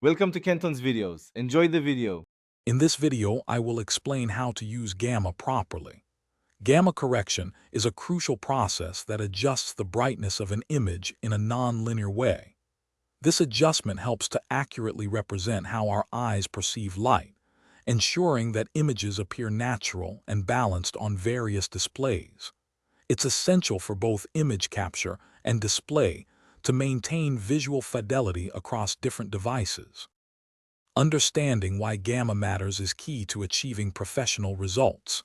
Welcome to Kenton's videos. Enjoy the video. In this video, I will explain how to use gamma properly. Gamma correction is a crucial process that adjusts the brightness of an image in a non-linear way. This adjustment helps to accurately represent how our eyes perceive light, ensuring that images appear natural and balanced on various displays. It's essential for both image capture and display to maintain visual fidelity across different devices. Understanding why gamma matters is key to achieving professional results.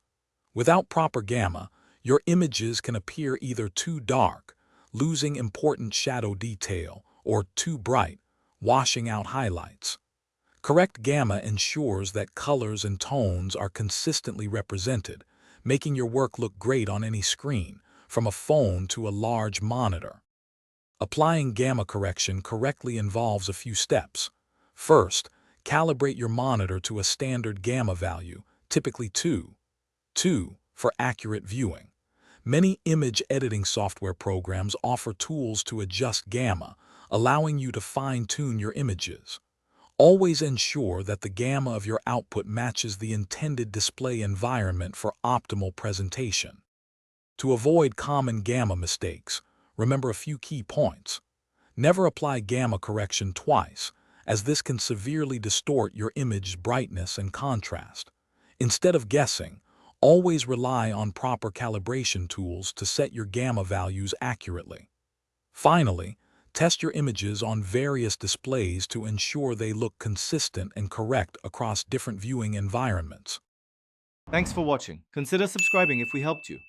Without proper gamma, your images can appear either too dark, losing important shadow detail, or too bright, washing out highlights. Correct gamma ensures that colors and tones are consistently represented, making your work look great on any screen, from a phone to a large monitor. Applying gamma correction correctly involves a few steps. First, calibrate your monitor to a standard gamma value, typically 2 for accurate viewing. Many image editing software programs offer tools to adjust gamma, allowing you to fine-tune your images. Always ensure that the gamma of your output matches the intended display environment for optimal presentation. To avoid common gamma mistakes, remember a few key points. Never apply gamma correction twice, as this can severely distort your image's brightness and contrast. Instead of guessing, always rely on proper calibration tools to set your gamma values accurately. Finally, test your images on various displays to ensure they look consistent and correct across different viewing environments. Thanks for watching. Consider subscribing if we helped you.